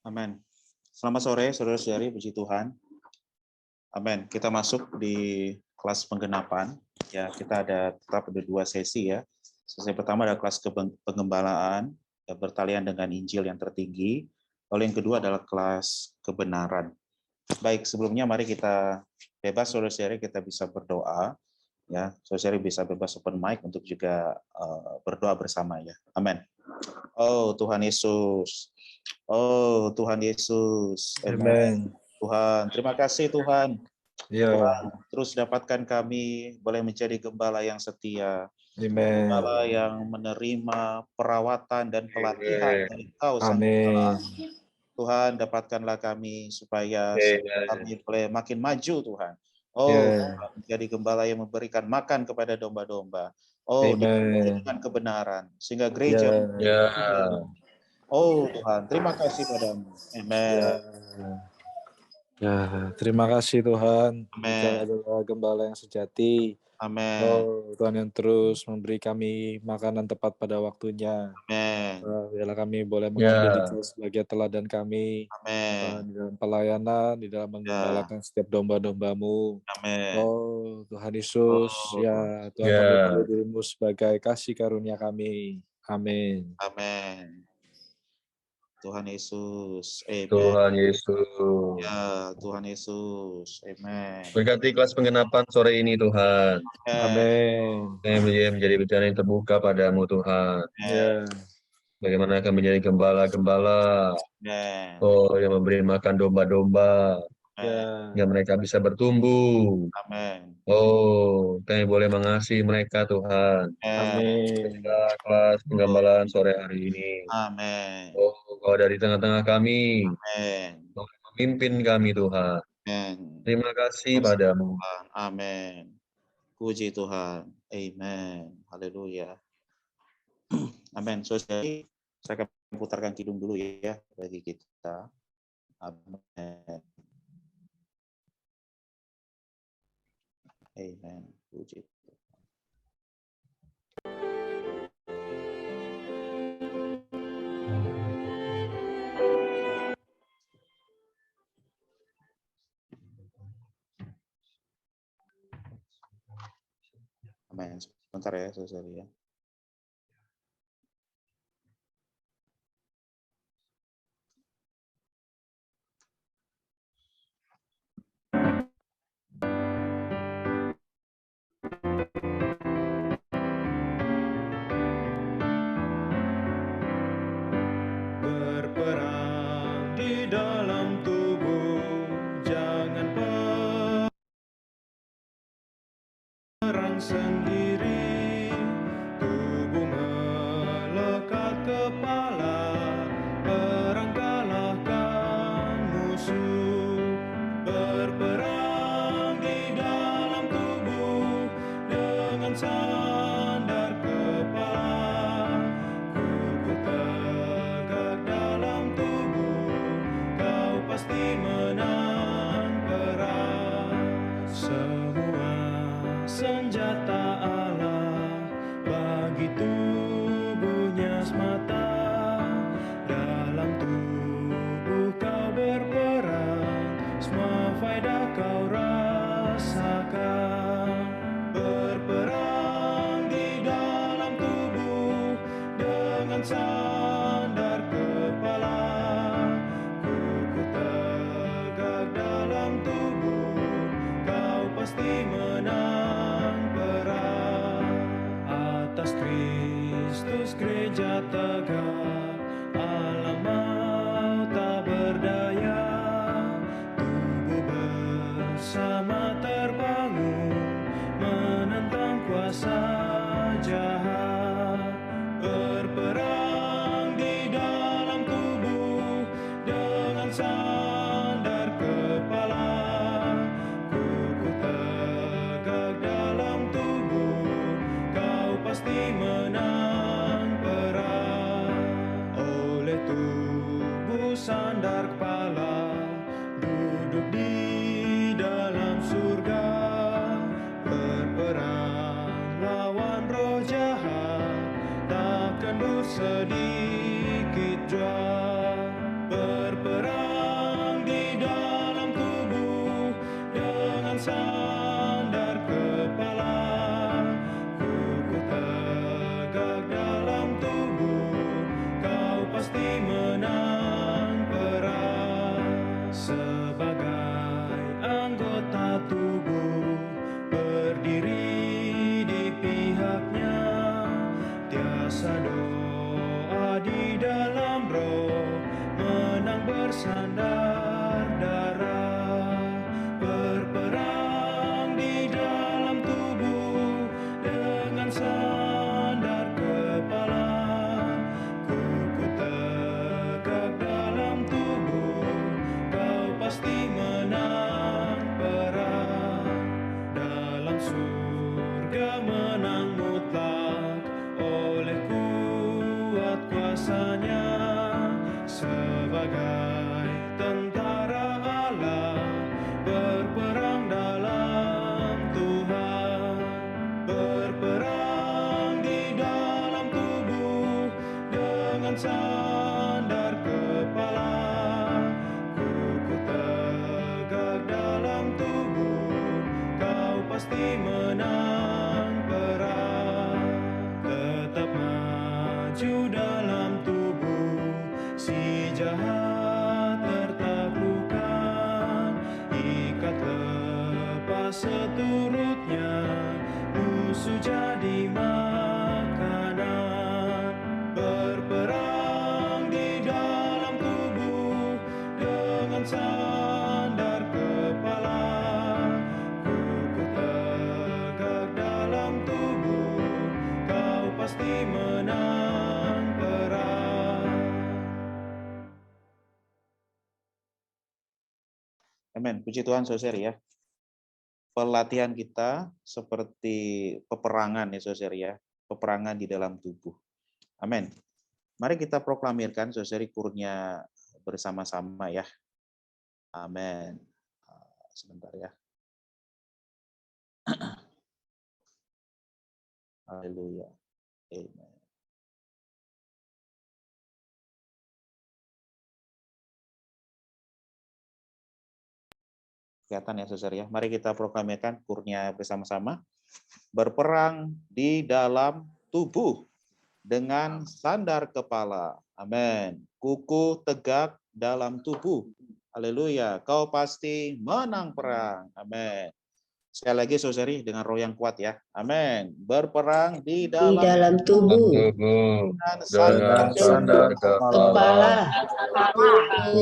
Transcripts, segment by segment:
Amin. Selamat sore, saudara-saudari, puji Tuhan. Amin. Kita masuk di kelas penggenapan. Ya, kita tetap ada 2 sesi ya. Sesi pertama adalah kelas pengembalaan, bertalian dengan Injil yang tertinggi. Lalu yang kedua adalah kelas kebenaran. Baik, sebelumnya mari kita bebas, saudara-saudari, kita bisa berdoa. Ya, saudara-saudari bisa bebas open mic untuk juga berdoa bersama ya. Amin. Oh Tuhan Yesus. Oh Tuhan Yesus. Amen. Tuhan, terima kasih Tuhan. Ya. Tuhan, terus dapatkan kami boleh menjadi gembala yang setia. Amen. Gembala yang menerima perawatan dan pelatihan dari Engkau Sang Amin. Tuhan, dapatkanlah kami supaya kami boleh makin maju Tuhan. Oh, Tuhan, menjadi gembala yang memberikan makan kepada domba-domba. Oh, dengan kebenaran. Sehingga gereja oh Tuhan, terima kasih padamu. Amen. Ya, terima kasih Tuhan. Engkau Amen. adalah gembala yang sejati. Amen. Oh, Tuhan yang terus memberi kami makanan tepat pada waktunya. Amen. Biarlah kami boleh mengambil Dikau sebagai teladan kami. Amen. Di dalam pelayanan, di dalam menggembalakan setiap domba-dombamu. Amen. Oh, Tuhan Yesus, ya Tuhan kami perlu dirimu sebagai kasih karunia kami. Amin. Amin. Tuhan Yesus. Amen. Tuhan Yesus. Ya, Tuhan Yesus. Amen. Berkati kelas penggenapan sore ini Tuhan. Amin. Kami menjadi bicara yang terbuka padamu Tuhan. Ya. Bagaimana kami menjadi gembala-gembala. Oh, yang memberi makan domba-domba. Hingga mereka bisa bertumbuh. Amin. Oh, kami boleh mengasihi mereka Tuhan. Amin. Kelas penggembalaan sore hari ini. Amin. Oh, Kau dari tengah-tengah kami. Amin. Memimpin kami Tuhan. Amin. Terima kasih padamu. Amin. Puji Tuhan. Amin. Haleluya. Amin. Saudari, saya akan putarkan kidung dulu ya bagi kita. Amin. Amen. Puji Tuhan. Amin. Sebentar ya, saudari ya. Berperang di dalam tubuh, jangan perang sendiri. Tubuh melekat kepala, perang kalahkan musuh. Berperang di dalam tubuh dengan sandar kepala. Kuku tegak dalam tubuh, kau pasti menang perang. Semua senjata Allah bagi tubuhnya semata. Dalam tubuh kau berperang, semua faedah kau rasakan. Berperang di dalam tubuh dengan sandar kepala. Kuku tegak dalam tubuh, kau pasti menang perang. Atas Kristus gereja tegak, alam maut tak berdaya. Tubuh bersama terbangun, menentang kuasa jahat. Berperang di dalam tubuh dengan sandar kepala. Kuku tegak dalam tubuh, kau pasti menang perang. Oleh tubuh sandar kepala, duduk di dalam surga. Berperang lawan roh jahat, takkan bersedikit jua. Berperang bersandar darah, berperang di dalam tubuh dengan sandar kepala. Kuku tegak dalam tubuh, kau pasti menang perang. Dalam surga menang mutlak oleh kuat kuasanya. Sebagai tentara Allah berperang dalam Tuhan, berperang di dalam tubuh dengan sandar kepala. Kuku tegak dalam tubuh, kau pasti menang perang. Tetap maju dalam tubuh, si jahat tertaklukkan. Ikat lepas seturutnya, musuh jadi makanan. Berperang di dalam tubuh dengan sandar kepala. Kuku tegak dalam tubuh, kau pasti menang perang. Amin. Puji Tuhan, saudara ya. Pelatihan kita seperti peperangan ya, saudara ya. Peperangan di dalam tubuh. Amin. Mari kita proklamirkan, saudara, kurnia bersama-sama ya. Amin. Sebentar ya. Haleluya. Amen. Kelihatan ya, saudara ya. Mari kita proklamirkan kurnia bersama-sama. Berperang di dalam tubuh dengan sandar kepala. Amin. Kuku tegak dalam tubuh. Haleluya. Kau pasti menang perang. Amin. Sekali lagi, saudari, dengan roh yang kuat ya. Amin. Berperang di dalam tubuh dengan dengan sandar kepala.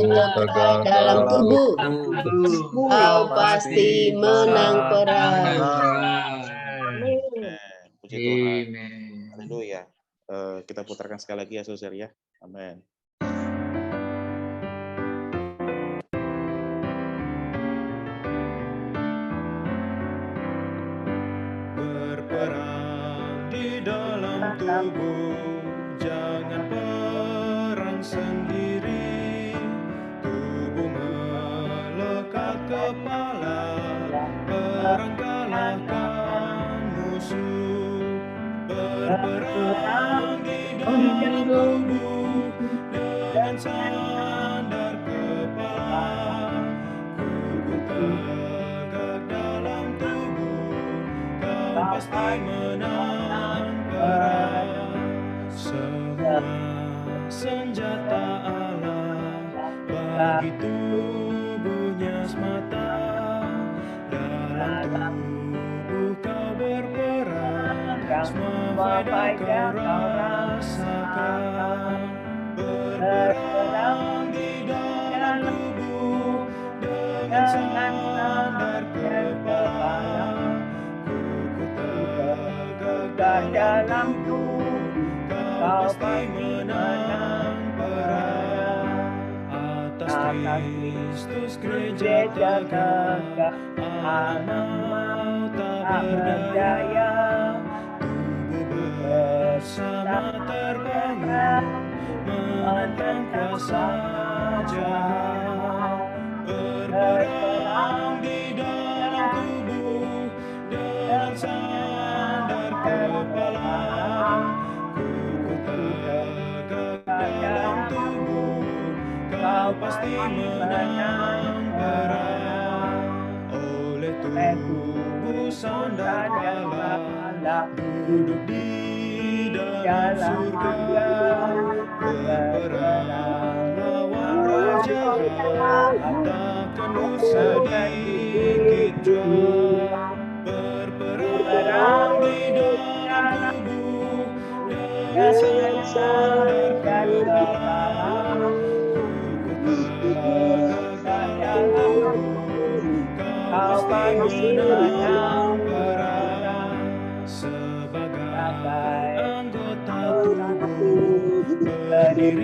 Tegak dalam tubuh, kau pasti menang perang. Amin. Puji Tuhan. Haleluya. Kita putarkan sekali lagi ya, saudari ya. Amin. Berperang di dalam tubuh, jangan perang sendiri. Tubuh melekat kepala, perang kalahkan musuh. Berperang di dalam tubuh dengan sandar kepala. Kuku tegak dalam tubuh, kau pasti menang perang. Semua senjata Allah bagi tubuhnya semata. Dalam tubuh kau berperang, semua faedah kau rasakan. Berperang di dalam tubuh dengan sandar kepala. Kuku tegak dalam tubuh, kau pasti menang perang. Atas Kristus gereja tegak, anak tak berdaya. Tubuh bersama terbangun, menentang kuasa jahat. Berperang di dalam tubuh dengan sandar kepala. Kuku tegak dalam tubuh, kau pasti menang perang. Oleh tubuh sandar kepala, duduk di dalam surga. Berperang lawan roh jahat, takkan sedikit jua. Berperang di dalam tubuh dengan sandar kepala. Kuku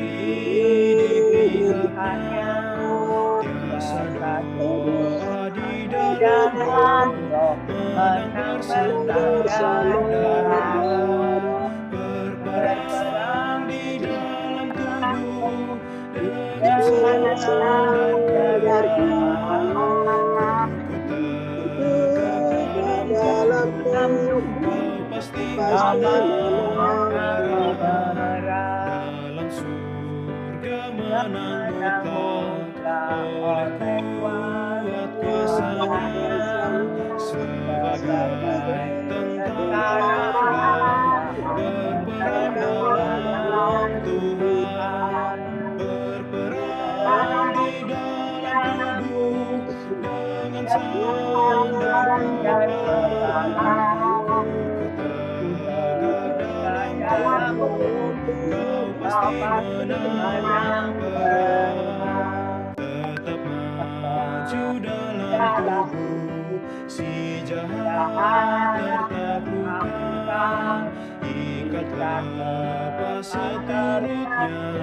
di pihaknya, tiasa doa di dalam roh, menang bersama darah, berperang di dalam tubuh, dengan sadar kebenaran. Ku tegak dalam kau pasti menang dalam surga menang mutlak oleh kuat kuasanya, sebagai tentara berperang dalam Tuhan, berperang di dalam tubuh dengan sadar kebenaran. Kau pasti menang perang. Tetap maju dalam tubuh, si jahat tertaklukan. Ikatlah lepas seturutnya,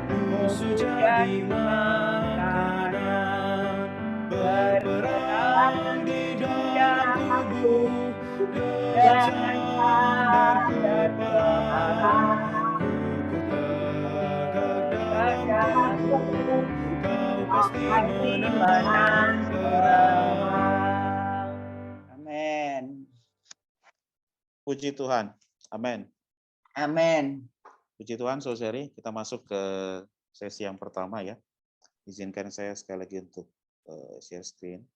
musuh jadi makanan. Berperang di dalam tubuh, dengan sadar kebenaran. Kau pasti menang perang. Amin. Puji Tuhan. Amin. Amin. Puji Tuhan, saudari. Kita masuk ke sesi yang pertama ya. Izinkan saya sekali lagi untuk share screen.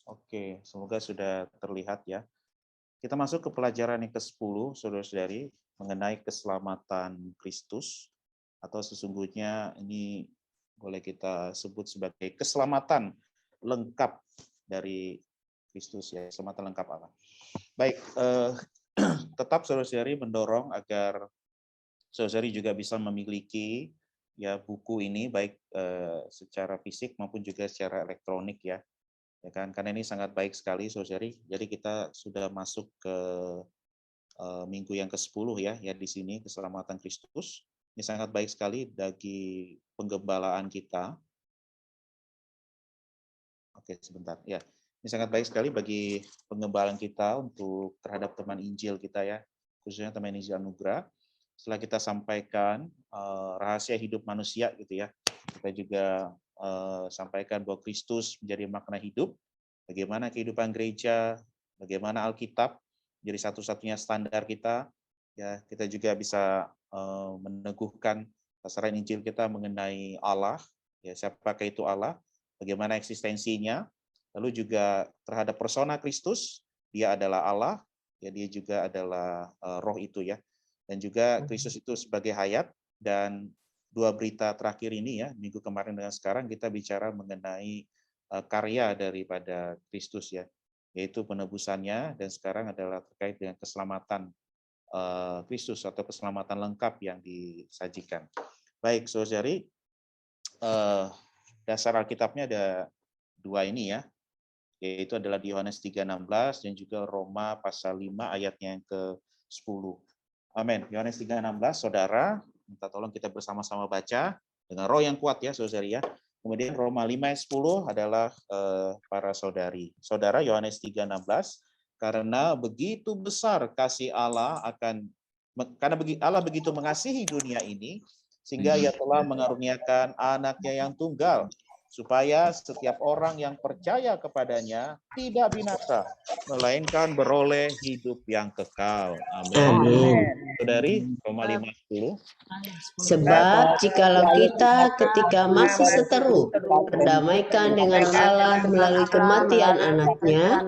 Oke, semoga sudah terlihat ya. Kita masuk ke pelajaran yang ke-10, saudara-saudari, mengenai keselamatan Kristus, atau sesungguhnya ini boleh kita sebut sebagai keselamatan lengkap dari Kristus ya, keselamatan lengkap Allah. Baik, tetap saudara-saudari mendorong agar saudara-saudari juga bisa memiliki ya buku ini baik secara fisik maupun juga secara elektronik ya. Ya kan, karena ini sangat baik sekali saudari. Jadi kita sudah masuk ke minggu yang ke-10 ya di sini keselamatan Kristus. Ini sangat baik sekali bagi penggembalaan kita. Oke, sebentar. Ya, ini sangat baik sekali bagi penggembalaan kita untuk terhadap teman Injil kita ya, khususnya teman Injil Anugerah. Setelah kita sampaikan rahasia hidup manusia gitu ya, kita juga sampaikan bahwa Kristus menjadi makna hidup, bagaimana kehidupan gereja, bagaimana Alkitab jadi satu-satunya standar kita. Ya, kita juga bisa meneguhkan sasaran Injil kita mengenai Allah, ya siapakah itu Allah, bagaimana eksistensinya, lalu juga terhadap persona Kristus, dia adalah Allah, ya dia juga adalah roh itu ya, dan juga Kristus itu sebagai hayat. Dan dua berita terakhir ini ya, minggu kemarin dengan sekarang kita bicara mengenai karya daripada Kristus ya, yaitu penebusannya, dan sekarang adalah terkait dengan keselamatan Kristus atau keselamatan lengkap yang disajikan. Baik, saudari, dasar Alkitabnya ada dua ini ya, yaitu adalah di Yohanes 3:16 dan juga Roma pasal 5 ayatnya yang ke-10. Amin. Yohanes 3:16, saudara, minta tolong kita bersama-sama baca dengan roh yang kuat ya, saudari ya. Kemudian Roma 5:10 adalah para saudari. Saudara, Yohanes 3:16, karena begitu besar kasih Allah karena Allah begitu mengasihi dunia ini, sehingga ia telah mengaruniakan anaknya yang tunggal, supaya setiap orang yang percaya kepadanya tidak binasa, melainkan beroleh hidup yang kekal. Amin. Saudari, Roma 5:10. Sebab jikalau kita ketika masih seteru berdamaikan dengan Allah melalui kematian anaknya,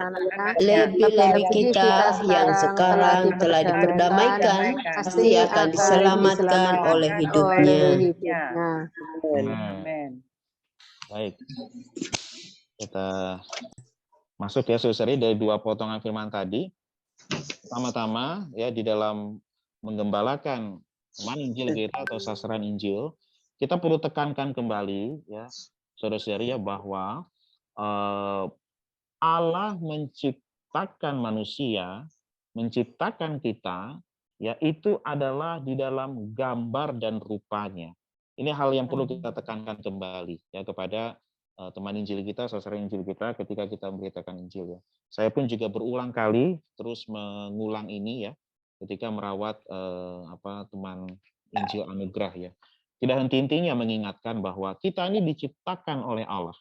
lebih-lebih kita yang sekarang telah diperdamaikan pasti akan diselamatkan oleh hidupnya. Amin. Baik, kita masuk ya saudari dari dua potongan firman tadi. Pertama-tama ya di dalam menggembalakan teman Injil kita atau sasaran Injil, kita perlu tekankan kembali ya saudara-saudari ya bahwa Allah menciptakan manusia, menciptakan kita, ya itu adalah di dalam gambar dan rupanya. Ini hal yang perlu kita tekankan kembali ya kepada teman Injil kita, saudara Injil kita ketika kita memberitakan Injil ya. Saya pun juga berulang kali terus mengulang ini ya ketika merawat teman Injil Anugerah ya. Tidak henti-hentinya mengingatkan bahwa kita ini diciptakan oleh Allah.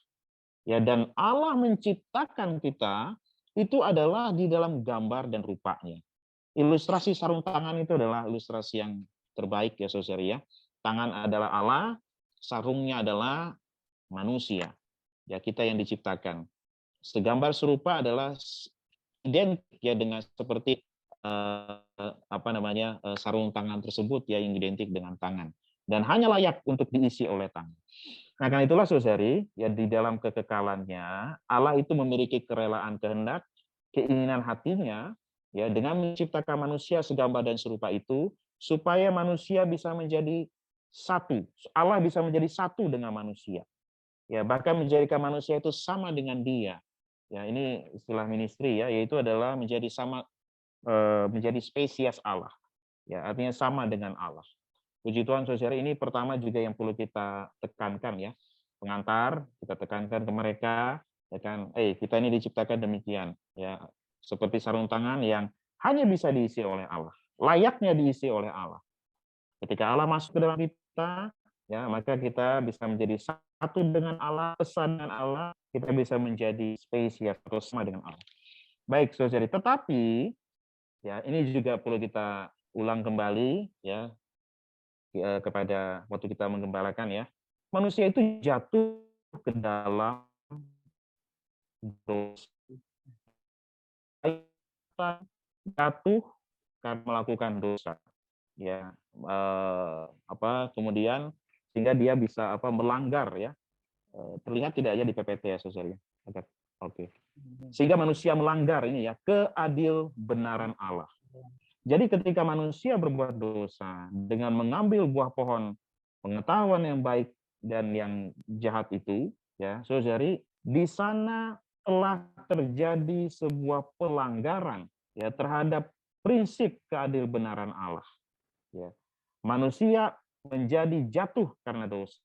Ya, dan Allah menciptakan kita itu adalah di dalam gambar dan rupanya. Ilustrasi sarung tangan itu adalah ilustrasi yang terbaik ya saudara ya. Tangan adalah Allah, sarungnya adalah manusia. Ya, kita yang diciptakan. Segambar serupa adalah identik ya dengan seperti sarung tangan tersebut ya yang identik dengan tangan dan hanya layak untuk diisi oleh tangan. Nah, karena itulah saudari, ya di dalam kekekalannya Allah itu memiliki kerelaan kehendak, keinginan hatinya ya dengan menciptakan manusia segambar dan serupa itu supaya manusia bisa menjadi satu. Allah bisa menjadi satu dengan manusia. Ya, bahkan menjadikan manusia itu sama dengan Dia. Ya, ini istilah ministry ya, yaitu adalah menjadi sama menjadi spesies Allah. Ya, artinya sama dengan Allah. Puji Tuhan saudara, ini pertama juga yang perlu kita tekankan ya. Pengantar, kita tekankan ke mereka ya kan, kita ini diciptakan demikian ya, seperti sarung tangan yang hanya bisa diisi oleh Allah. Layaknya diisi oleh Allah. Ketika Allah masuk ke dalam kita, ya, maka kita bisa menjadi satu dengan Allah, pesan dengan Allah, kita bisa menjadi spesies atau sama dengan Allah. Baik, saudari, tetapi ya ini juga perlu kita ulang kembali ya kepada waktu kita menggembalakan ya. Manusia itu jatuh ke dalam dosa. Jatuh karena melakukan dosa. Ya, kemudian sehingga dia bisa melanggar ya. Terlihat tidak ya di PPT ya saudara. Oke. Sehingga manusia melanggar ini ya keadil benaran Allah. Jadi ketika manusia berbuat dosa dengan mengambil buah pohon pengetahuan yang baik dan yang jahat itu ya saudari, di sana telah terjadi sebuah pelanggaran ya terhadap prinsip keadil benaran Allah. Ya. Manusia menjadi jatuh karena dosa.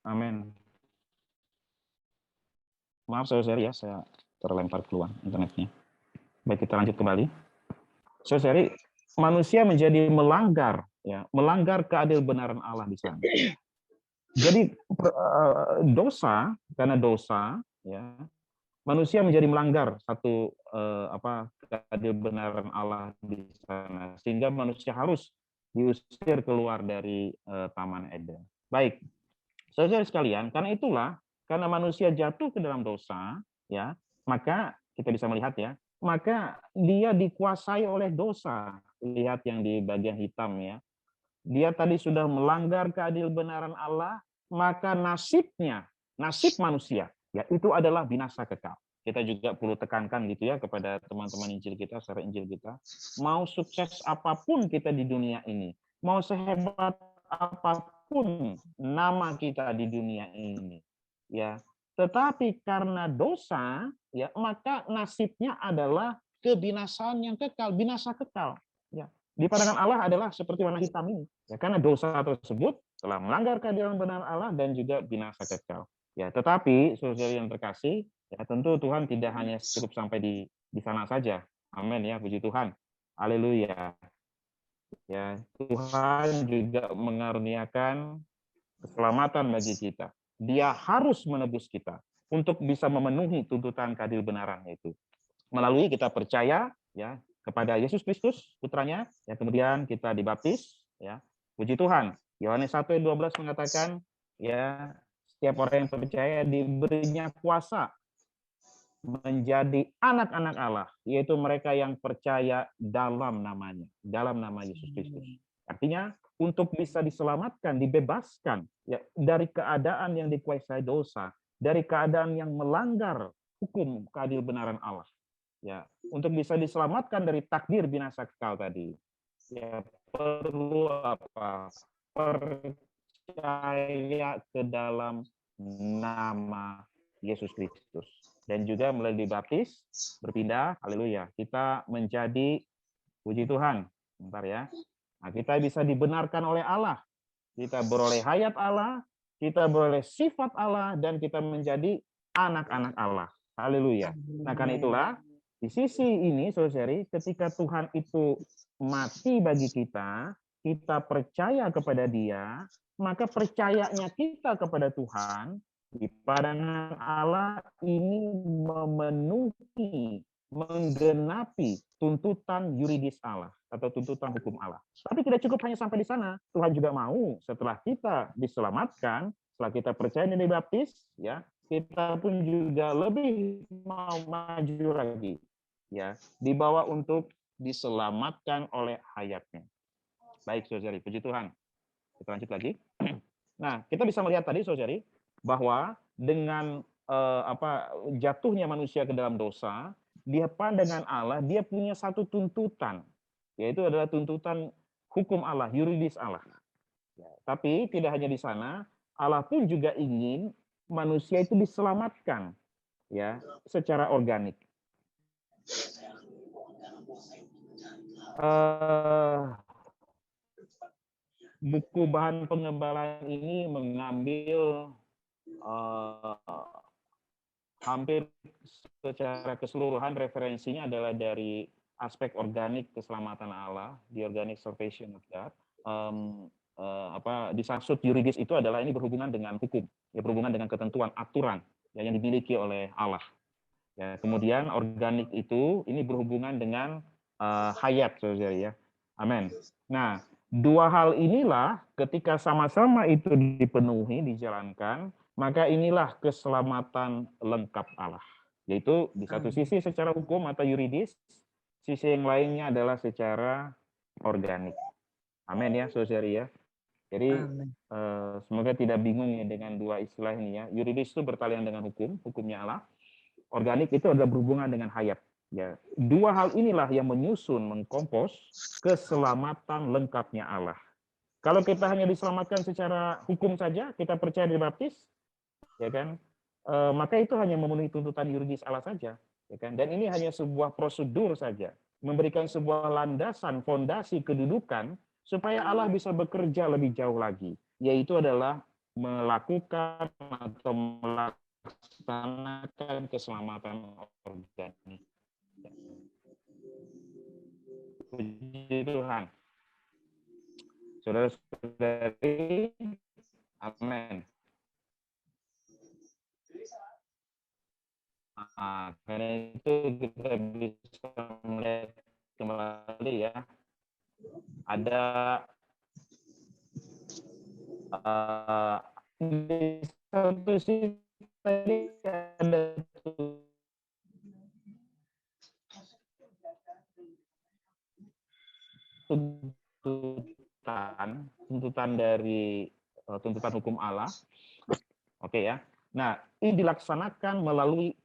Amin. Maaf saudari ya, saya terlempar keluar internetnya. Baik, kita lanjut kembali. Saudari, manusia menjadi melanggar ya, melanggar keadil benaran Allah di sana. Jadi dosa, karena dosa ya, manusia menjadi melanggar satu keadil benaran Allah di sana, sehingga manusia harus diusir keluar dari Taman Eden. Baik. Saudara sekalian, karena manusia jatuh ke dalam dosa, ya, maka kita bisa melihat ya, maka dia dikuasai oleh dosa. Lihat yang di bagian hitam ya. Dia tadi sudah melanggar keadil benaran Allah, maka nasib manusia, ya itu adalah binasa kekal. Kita juga perlu tekankan gitu ya kepada teman-teman Injil kita, saudara Injil kita, mau sukses apapun kita di dunia ini, mau sehebat apapun apapun nama kita di dunia ini, ya. Tetapi karena dosa, ya, maka nasibnya adalah kebinasaan yang kekal, binasa kekal. Ya. Di pandangan Allah adalah seperti warna hitam ini, ya, karena dosa tersebut telah melanggar keadilan benar Allah dan juga binasa kekal. Ya, tetapi saudara yang terkasih, ya, tentu Tuhan tidak hanya cukup sampai di sana saja. Amin ya, puji Tuhan. Haleluya. Ya, Tuhan juga mengaruniakan keselamatan bagi kita. Dia harus menebus kita untuk bisa memenuhi tuntutan keadil benaran itu. Melalui kita percaya, ya, kepada Yesus Kristus putranya, ya, kemudian kita dibaptis, ya. Puji Tuhan. Yohanes 1 ayat 12 mengatakan, ya, setiap orang yang percaya diberinya kuasa menjadi anak-anak Allah, yaitu mereka yang percaya dalam namanya, dalam nama Yesus Kristus. Artinya untuk bisa diselamatkan, dibebaskan, ya, dari keadaan yang dikuasai dosa, dari keadaan yang melanggar hukum keadil benaran Allah, ya, untuk bisa diselamatkan dari takdir binasa kekal tadi, ya, perlu apa? Percaya ke dalam nama Yesus Kristus. Dan juga melalui dibaptis, berpindah, haleluya, kita menjadi, puji Tuhan, bentar ya, nah, kita bisa dibenarkan oleh Allah, kita beroleh hayat Allah, kita beroleh sifat Allah, dan kita menjadi anak-anak Allah. Haleluya. Nah, karena itulah, di sisi ini, saudari, ketika Tuhan itu mati bagi kita, kita percaya kepada Dia, maka percayanya kita kepada Tuhan, di pandangan Allah ini memenuhi, menggenapi tuntutan yuridis Allah atau tuntutan hukum Allah. Tapi tidak cukup hanya sampai di sana. Tuhan juga mau setelah kita diselamatkan, setelah kita percaya dan dibaptis, ya, kita pun juga lebih mau maju lagi, ya, dibawa untuk diselamatkan oleh hayatnya. Baik, saudari, puji Tuhan. Kita lanjut lagi. Nah, kita bisa melihat tadi, saudari, bahwa dengan jatuhnya manusia ke dalam dosa, dia pandangan Allah, dia punya satu tuntutan, yaitu adalah tuntutan hukum Allah, yuridis Allah. Ya, tapi tidak hanya di sana, Allah pun juga ingin manusia itu diselamatkan, ya, secara organik. Buku bahan pengembalaan ini mengambil hampir secara keseluruhan referensinya adalah dari aspek organik keselamatan Allah, the organic salvation of God. Dimaksud yuridis itu adalah ini berhubungan dengan hukum, ya, berhubungan dengan ketentuan, aturan, ya, yang dimiliki oleh Allah. Ya, kemudian organik itu ini berhubungan dengan hayat, saudara, ya. Amin. Nah, dua hal inilah ketika sama-sama itu dipenuhi, dijalankan, maka inilah keselamatan lengkap Allah. Yaitu di satu sisi secara hukum atau yuridis, sisi yang lainnya adalah secara organik. Amin ya, saudari, ya. Jadi semoga tidak bingung ya dengan dua istilah ini, ya. Yuridis itu bertalian dengan hukum, hukumnya Allah. Organik itu adalah berhubungan dengan hayat. Ya, dua hal inilah yang menyusun, mengkompos keselamatan lengkapnya Allah. Kalau kita hanya diselamatkan secara hukum saja, kita percaya dibaptis, ya kan, maka itu hanya memenuhi tuntutan yuridis Allah saja, ya kan. Dan ini hanya sebuah prosedur saja, memberikan sebuah landasan, fondasi kedudukan supaya Allah bisa bekerja lebih jauh lagi, yaitu adalah melakukan atau melaksanakan keselamatan organik. Puji Tuhan. Saudara-saudari, amin. Karena itu kita bisa melihat kembali, ya. Ada di satu sisi tadi ada tuntutan dari tuntutan hukum Allah. Oke, ya. Nah, ini dilaksanakan melalui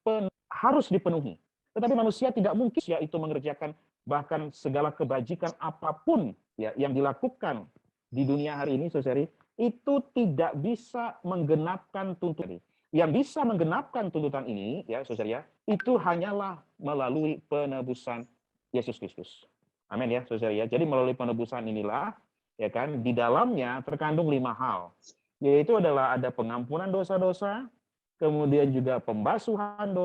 harus dipenuhi. Tetapi manusia tidak mungkin ya itu mengerjakan bahkan segala kebajikan apapun, ya, yang dilakukan di dunia hari ini, saudari, itu tidak bisa menggenapkan tuntutan. Yang bisa menggenapkan tuntutan ini, ya saudara, itu hanyalah melalui penebusan Yesus Kristus. Amin ya, saudara ya. Jadi melalui penebusan inilah, ya kan, di dalamnya terkandung 5 hal, yaitu adalah ada pengampunan dosa-dosa, kemudian juga pembasuhan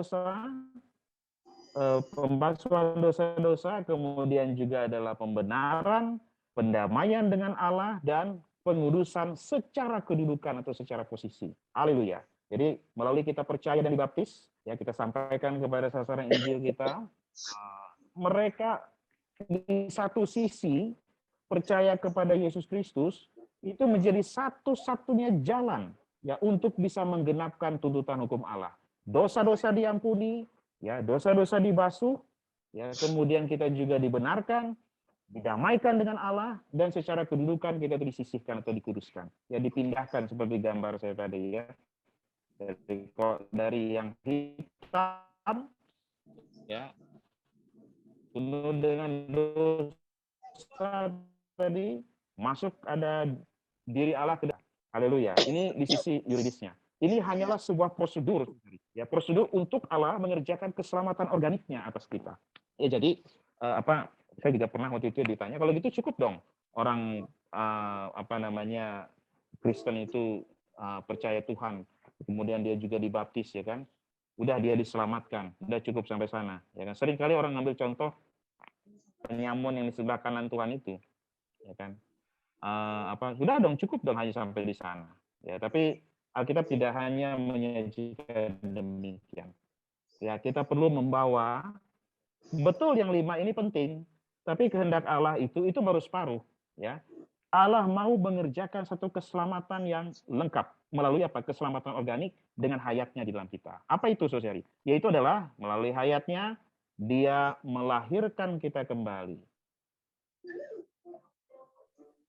dosa-dosa, kemudian juga adalah pembenaran, pendamaian dengan Allah, dan pengudusan secara kedudukan atau secara posisi. Haleluya. Jadi melalui kita percaya dan dibaptis, ya kita sampaikan kepada sasaran Injil kita, mereka di satu sisi percaya kepada Yesus Kristus itu menjadi satu-satunya jalan ya untuk bisa menggenapkan tuntutan hukum Allah. Dosa-dosa diampuni, ya dosa-dosa dibasuh, ya kemudian kita juga dibenarkan, didamaikan dengan Allah, dan secara kedudukan kita disisihkan atau dikuduskan. Ya dipindahkan seperti gambar saya tadi ya. Dari yang hitam ya penuh dengan dosa tadi masuk ada diri Allah ke dalam. Haleluya. Ini di sisi yuridisnya. Ini hanyalah sebuah prosedur ya, prosedur untuk Allah mengerjakan keselamatan organiknya atas kita. Ya jadi saya juga pernah waktu itu ditanya, kalau gitu cukup dong orang Kristen itu percaya Tuhan, kemudian dia juga dibaptis ya kan, udah dia diselamatkan, udah cukup sampai sana ya kan. Sering kali orang ngambil contoh penyamun yang di sebelah kanan Tuhan itu ya kan, sudah dong cukup dong hanya sampai di sana ya. Tapi Alkitab tidak hanya menyajikan demikian ya, kita perlu membawa betul yang 5 ini penting, tapi kehendak Allah itu baru separuh ya. Allah mau mengerjakan satu keselamatan yang lengkap melalui keselamatan organik dengan hayatnya di dalam kita. Apa itu saudari? Yaitu adalah melalui hayatnya dia melahirkan kita kembali.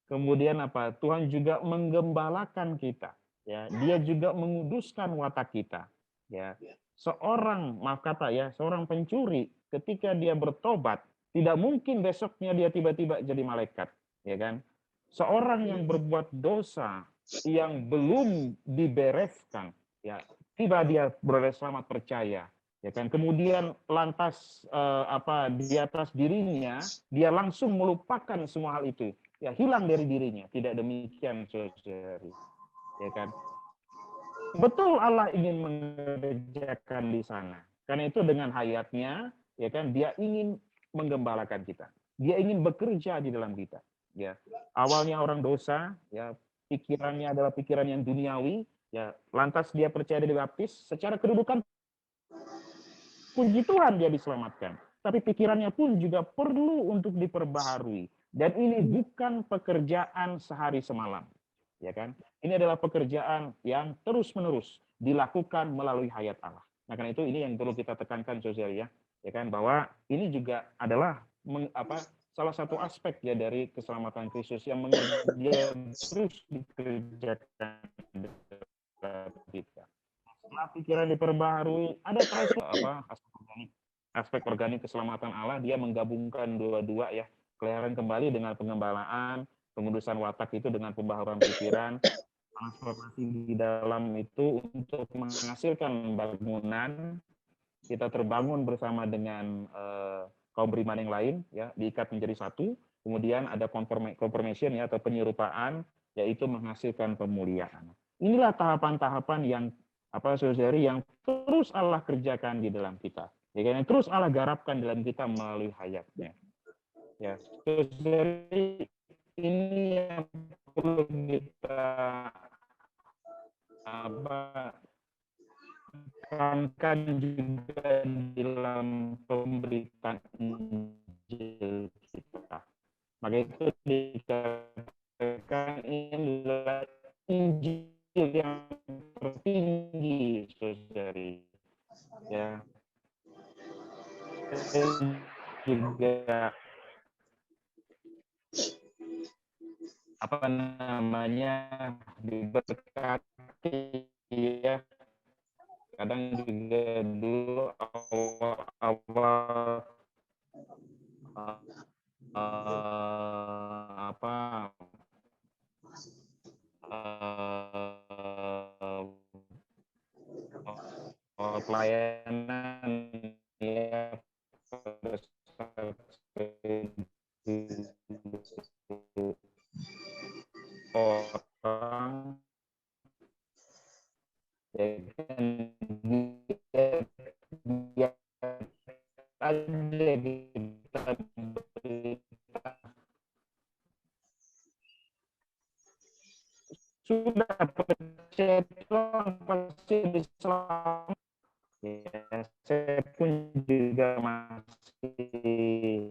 Kemudian Tuhan juga menggembalakan kita. Ya, dia juga menguduskan watak kita. Ya, seorang seorang pencuri ketika dia bertobat tidak mungkin besoknya dia tiba-tiba jadi malaikat, ya kan? Seorang yang berbuat dosa yang belum dibereskan, ya tiba dia beroleh selamat percaya, ya kan? Kemudian lantas di atas dirinya dia langsung melupakan semua hal itu, ya hilang dari dirinya. Tidak demikian saudari, ya kan? Betul Allah ingin mengerjakan di sana. Karena itu dengan hayatnya, ya kan, dia ingin menggembalakan kita. Dia ingin bekerja di dalam kita. Ya, awalnya orang dosa, ya pikirannya adalah pikiran yang duniawi, ya lantas dia percaya dibaptis, secara kedudukan puji Tuhan dia diselamatkan. Tapi pikirannya pun juga perlu untuk diperbaharui. Dan ini bukan pekerjaan sehari semalam, ya kan? Ini adalah pekerjaan yang terus-menerus dilakukan melalui hayat Allah. Nah, karena itu ini yang perlu kita tekankan saudara ya kan, bahwa ini juga adalah salah satu aspek ya dari keselamatan Kristus yang dia terus dikerjakan kita. Setelah pikiran diperbaharui, ada aspek organik keselamatan Allah, dia menggabungkan dua-dua ya, kelahiran kembali dengan pengembalaan, pengudusan watak itu dengan pembaharuan pikiran, transformasi di dalam itu untuk menghasilkan bangunan. Kita terbangun bersama dengan kaum beriman yang lain, ya diikat menjadi satu. Kemudian ada confirmation ya atau penyerupaan, yaitu menghasilkan pemuliaan. Inilah tahapan-tahapan yang saudari yang terus Allah kerjakan di dalam kita. Ya kan, terus Allah garapkan dalam kita melalui hayatnya. Ya, saudari, ini yang perlu kita tekankan juga dalam pemberitaan Injil kita. Maka itu dikatakan ini adalah Injil yang tertinggi, saudari. Ya, juga diberkati ya. Kadang juga dulu awal pelayanan ya orang dia ada di sudah percaya Tuhan pasti diselamatkan. Ya, saya pun juga masih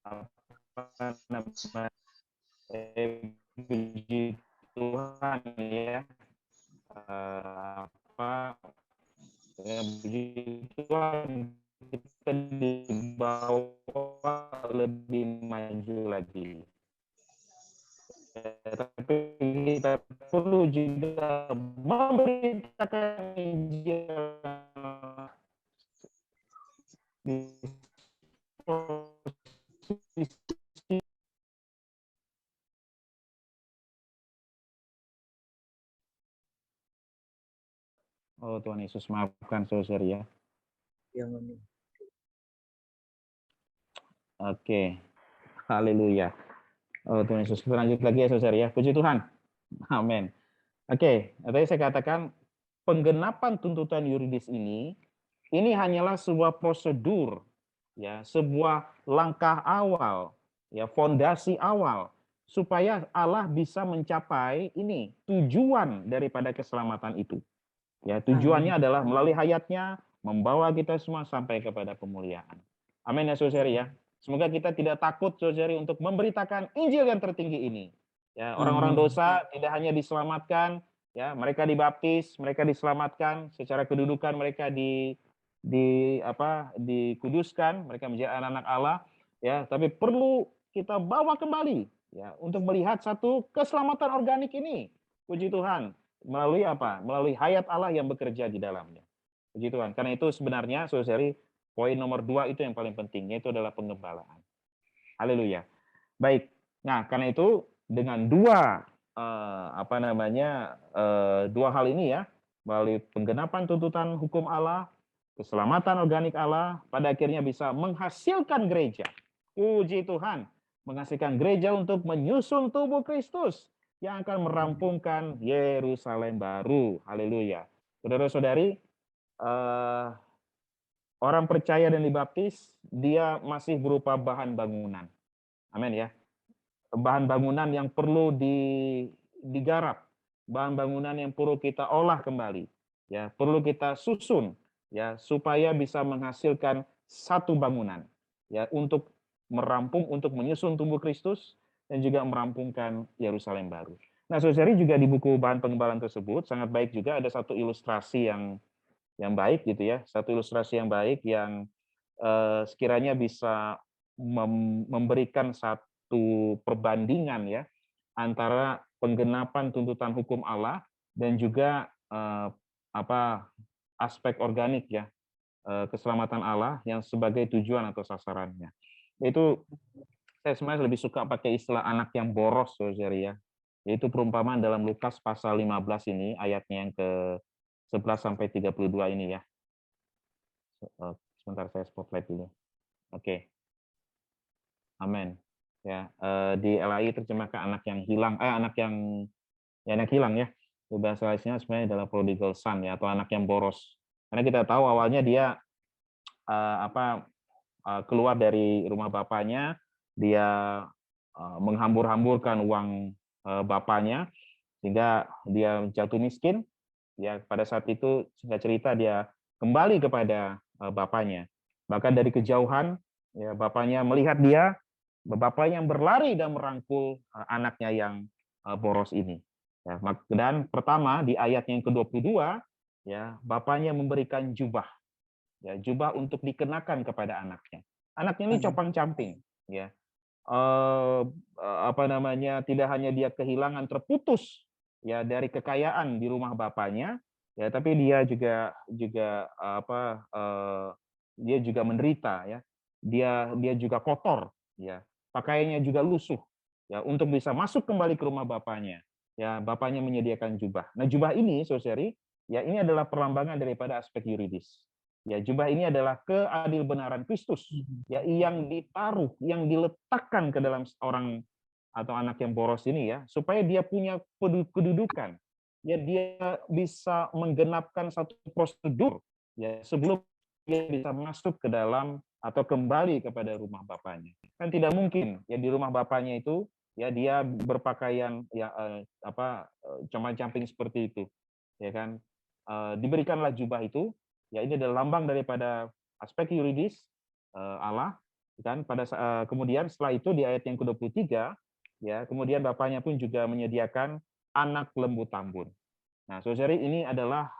apa namanya puji Tuhan ya puji Tuhan kita dibawa lebih maju lagi. Tapi kita perlu juga memberitakan Injil di posisi oh Tuhan Yesus maafkan saudara ya. Oke, haleluya. Oh Tuhan Yesus, kita lanjut lagi ya saudara ya. Puji Tuhan. Amin. Oke, tadi saya katakan penggenapan tuntutan yuridis ini hanyalah sebuah prosedur, ya, sebuah langkah awal, ya, fondasi awal supaya Allah bisa mencapai ini tujuan daripada keselamatan itu. Ya, tujuannya adalah melalui hayatnya membawa kita semua sampai kepada pemuliaan. Amin ya saudara ya. Semoga kita tidak takut saudari untuk memberitakan Injil yang tertinggi ini. Ya, orang-orang dosa tidak hanya diselamatkan, ya, mereka dibaptis, mereka diselamatkan, secara kedudukan mereka dikuduskan, mereka menjadi anak-anak Allah, ya, tapi perlu kita bawa kembali ya untuk melihat satu keselamatan organik ini. Puji Tuhan, melalui apa? Melalui hayat Allah yang bekerja di dalamnya. Puji Tuhan. Karena itu sebenarnya saudari poin nomor 2 itu yang paling penting, yaitu adalah penggembalaan. Haleluya. Baik. Nah, karena itu dengan dua hal ini ya, melalui penggenapan tuntutan hukum Allah, keselamatan organik Allah, pada akhirnya bisa menghasilkan gereja. Puji Tuhan, menghasilkan gereja untuk menyusun tubuh Kristus yang akan merampungkan Yerusalem baru. Haleluya. Saudara-saudari, orang percaya dan dibaptis, dia masih berupa bahan bangunan. Amin ya. Bahan bangunan yang perlu digarap, bahan bangunan yang perlu kita olah kembali, ya, perlu kita susun, ya, supaya bisa menghasilkan satu bangunan, ya, untuk merampung, untuk menyusun tubuh Kristus dan juga merampungkan Yerusalem baru. Nah, saudari juga di buku bahan pengembalaan tersebut sangat baik juga ada satu ilustrasi yang baik gitu ya, satu ilustrasi yang baik yang sekiranya bisa memberikan satu perbandingan ya antara penggenapan tuntutan hukum Allah dan juga aspek organik ya keselamatan Allah yang sebagai tujuan atau sasarannya. Itu saya sebenarnya lebih suka pakai istilah anak yang boros saudari ya. Yaitu perumpamaan dalam Lukas pasal 15 ini ayatnya yang ke 11 sampai 32 ini ya. Sebentar saya spotlight dulu. Oke. Amin. Ya, di LAI terjemahkan anak yang hilang, anak hilang ya. Bahasa Inggrisnya sebenarnya adalah prodigal son ya, atau anak yang boros. Karena kita tahu awalnya dia keluar dari rumah bapaknya, dia menghambur-hamburkan uang bapaknya sehingga dia jatuh miskin. Ya, pada saat itu singkat cerita dia kembali kepada bapaknya. Bahkan dari kejauhan ya bapaknya melihat dia, bapaknya yang berlari dan merangkul anaknya yang boros ini. Ya, dan pertama di ayat yang ke-22 ya bapaknya memberikan jubah. Ya, jubah untuk dikenakan kepada anaknya. Anaknya ini compang-camping ya. Tidak hanya dia kehilangan, terputus ya dari kekayaan di rumah bapaknya ya, tapi dia juga dia juga menderita ya, dia juga kotor ya, pakaiannya juga lusuh ya. Untuk bisa masuk kembali ke rumah bapaknya ya, bapaknya menyediakan jubah. Nah, jubah ini saudari ya ini adalah perlambangan daripada aspek yuridis. Ya, jubah ini adalah keadilbenaran Kristus, ya, yang ditaruh, yang diletakkan ke dalam orang atau anak yang boros ini, ya, supaya dia punya kedudukan, ya, dia bisa menggenapkan satu prosedur, ya, sebelum dia bisa masuk ke dalam atau kembali kepada rumah bapaknya. Kan tidak mungkin, ya, di rumah bapaknya itu, ya, dia berpakaian, ya, compang-camping seperti itu, ya kan. Diberikanlah jubah itu. Ya, ini adalah lambang daripada aspek yuridis Allah, kan. Kemudian setelah itu di ayat yang ke-23, ya, kemudian bapaknya pun juga menyediakan anak lembu tambun. Nah, saudari, ini adalah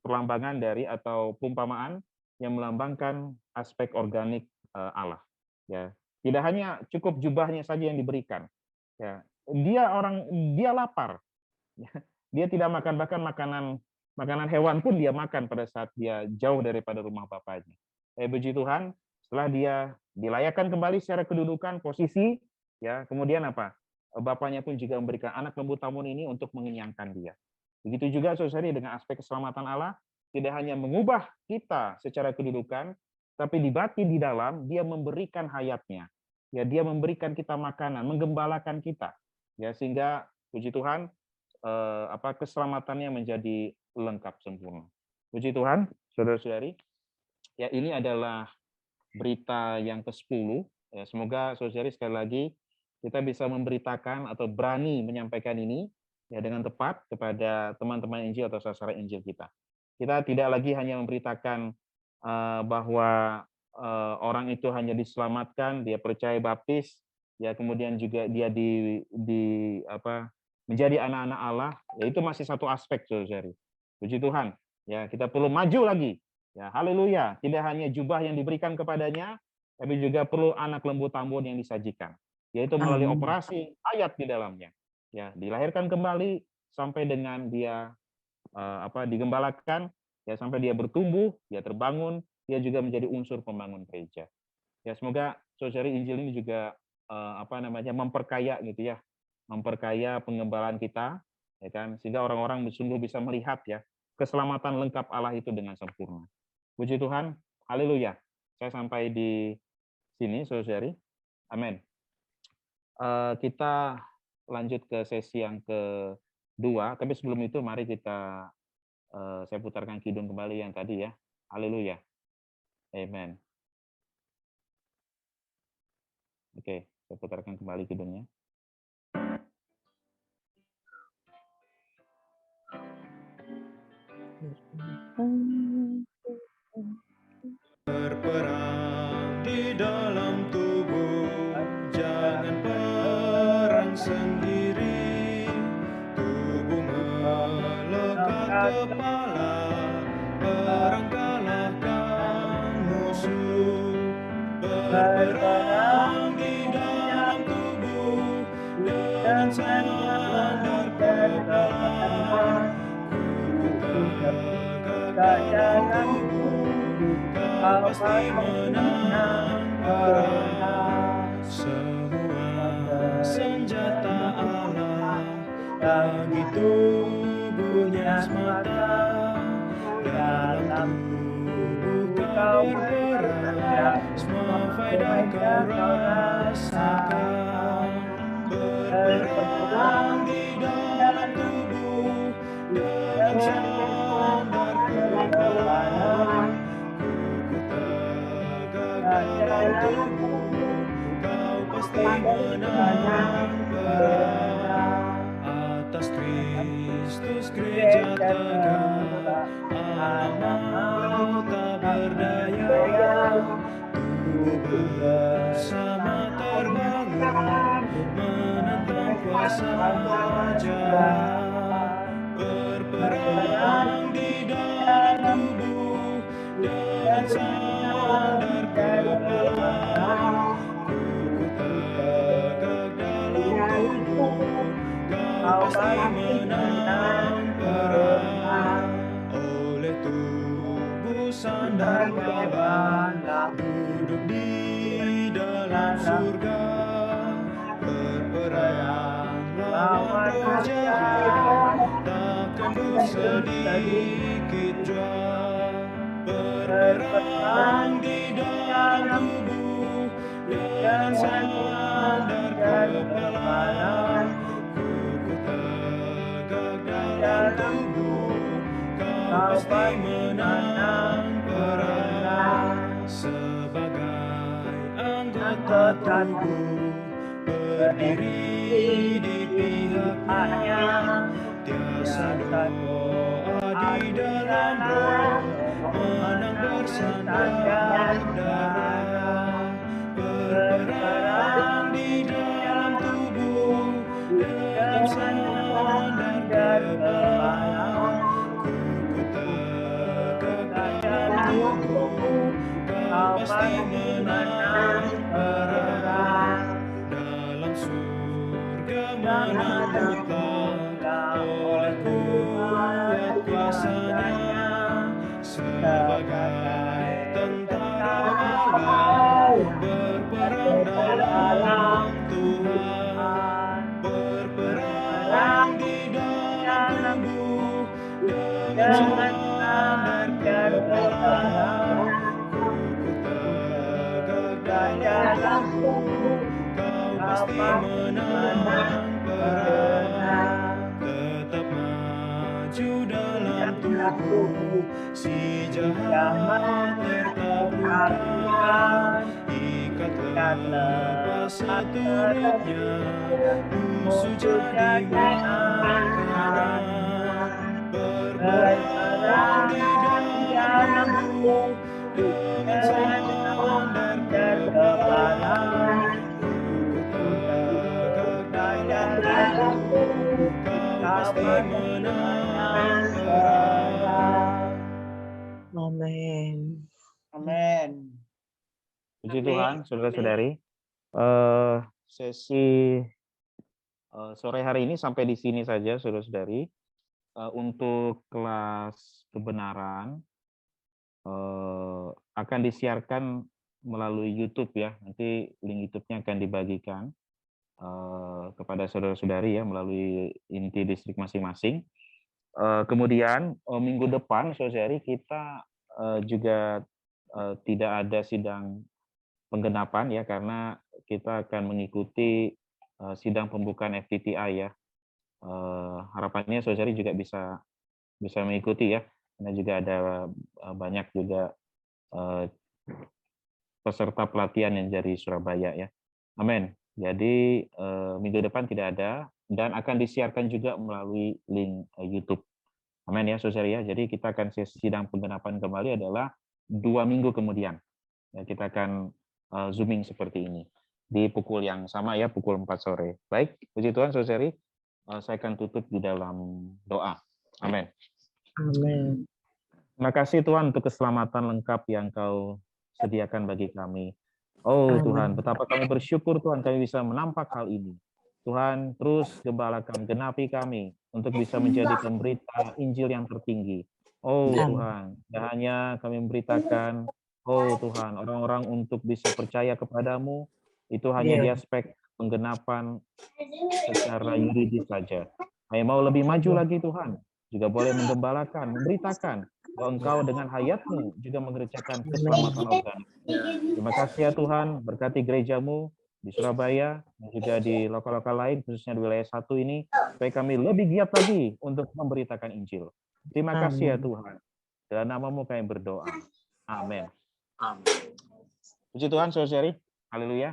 perlambangan dari atau perumpamaan yang melambangkan aspek organik Allah. Ya, tidak hanya cukup jubahnya saja yang diberikan. Ya, dia lapar. Dia tidak makan, bahkan makanan hewan pun dia makan pada saat dia jauh daripada rumah bapaknya. Puji Tuhan, setelah dia dilayakkan kembali secara kedudukan, posisi, ya, kemudian apa? Bapaknya pun juga memberikan anak lembu tambun ini untuk mengenyangkan dia. Begitu juga saudari dengan aspek keselamatan Allah, tidak hanya mengubah kita secara kedudukan, tapi di batin di dalam dia memberikan hayatnya. Ya, dia memberikan kita makanan, menggembalakan kita. Ya, sehingga puji Tuhan, keselamatannya menjadi lengkap sempurna. Puji Tuhan, saudara-saudari, ya, ini adalah berita yang ke-10. Ya, semoga saudara-saudari sekali lagi kita bisa memberitakan atau berani menyampaikan ini, ya, dengan tepat kepada teman-teman Injil atau sasaran Injil kita. Kita tidak lagi hanya memberitakan bahwa orang itu hanya diselamatkan, dia percaya baptis, ya, kemudian juga dia menjadi anak-anak Allah, ya, itu masih satu aspek, saudara. Puji Tuhan, ya, kita perlu maju lagi, ya, haleluya. Tidak hanya jubah yang diberikan kepadanya, tapi juga perlu anak lembu tambun yang disajikan, yaitu melalui operasi ayat di dalamnya, ya, dilahirkan kembali sampai dengan dia digembalakan, ya, sampai dia bertumbuh, dia terbangun, dia juga menjadi unsur pembangun gereja. Ya, semoga saudari Injil ini juga memperkaya gitu, ya, memperkaya pengembalaan kita, ya kan, sehingga orang-orang sungguh bisa melihat, ya, keselamatan lengkap Allah itu dengan sempurna. Puji Tuhan, haleluya. Saya sampai di sini, saudari. Amin. Kita lanjut ke sesi yang kedua, tapi sebelum itu mari saya putarkan kidung kembali yang tadi, ya. Haleluya. Amen. Oke, saya putarkan kembali kidungnya. Berperang di dalam tubuh, jangan perang sendiri. Tubuh melekat kepala, perang kalahkan musuh. Berperang di dalam tubuh, dengan sandar kepala. Dalam tubuh, kau pasti menang perang. Semua senjata Allah bagi tubuhnya semata. Dalam tubuh kau berperang, semua faedah kau rasakan. Berperang di dalam tubuh, dengan sandar kepala. Kuku tegak dalam tubuh, kau pasti menang perang. Atas Kristus gereja tegak, alam tak berdaya. Tubuh bersama terbangun, menentang kuasa jahat. Berperang di dalam tubuh, dengan sandar kepala. Kuku tegak dalam tubuh, kau pasti menang perang. Oleh tubuh sandar kepala, duduk di dalam surga. Berperang lawan roh jahat, takkan sedikit jua berperang di dalam tubuh dengan sandar kepala. Kuku tegak dalam tubuh, kau pasti menang perang. Sebagai anggota tubuh berdiri di pihaknya, tiasa doa di dalam roh, menang bersandar darah. Berperang di dalam tubuh dengan sandar kepala. Kuku tegak dalam tubuh, kau pasti menang perang. Dalam surga menang mutlak oleh kuat kuasanya, sebagai tentara Allah berperang dalam Tuhan. Berperang di dalam tubuh dengan sandar kepala. Kuku tegak dalam tubuh, kau pasti menang perang. Tetap maju dalam tubuh, si jahat tertaklukkan. Ikatlah lepas seturutnya, musuh jadi makanan. Berperang di dalam tubuh dengan sandar kepala. Kuku tegak dalam tubuh, kau pasti menang perang. Amin. Amin. Puji Tuhan, saudara-saudari. Sesi sore hari ini sampai di sini saja, saudara-saudari. Untuk kelas kebenaran akan disiarkan melalui YouTube ya. Nanti link YouTube-nya akan dibagikan kepada saudara-saudari ya melalui inti distrik masing-masing. Kemudian minggu depan, saudara-saudari, kita juga tidak ada sidang penggenapan ya, karena kita akan mengikuti sidang pembukaan FTTI ya. Harapannya saudari juga bisa mengikuti ya, karena juga ada banyak juga peserta pelatihan yang dari Surabaya ya. Amin. Jadi minggu depan tidak ada dan akan disiarkan juga melalui link YouTube. Amin ya saudari ya. Jadi kita akan sidang penggenapan kembali adalah 2 minggu kemudian. Ya, kita akan zooming seperti ini di pukul yang sama ya, pukul 4 sore. Baik, puji Tuhan saudari. Saya akan tutup di dalam doa. Amin. Amin. Terima kasih Tuhan untuk keselamatan lengkap yang Kau sediakan bagi kami. Oh Amin. Tuhan, betapa kami bersyukur Tuhan kami bisa menampak hal ini. Tuhan, terus gembalakan, genapi kami untuk bisa menjadi pemberita Injil yang tertinggi. Oh Tuhan, tidak hanya kami memberitakan, oh Tuhan, orang-orang untuk bisa percaya kepadamu, itu hanya di aspek penggenapan secara yuridis saja. Kami mau lebih maju lagi Tuhan, juga boleh menggembalakan, memberitakan bahwa Engkau dengan hayatmu juga mengerjakan keselamatan organik. Terima kasih ya Tuhan, berkati gerejamu di Surabaya dan juga di lokal-lokal lain, khususnya di wilayah 1 ini, supaya kami lebih giat lagi untuk memberitakan Injil. Terima kasih ya Tuhan. Dalam nama-Mu kami berdoa. Amin. Puji Tuhan, saudari. Haleluya.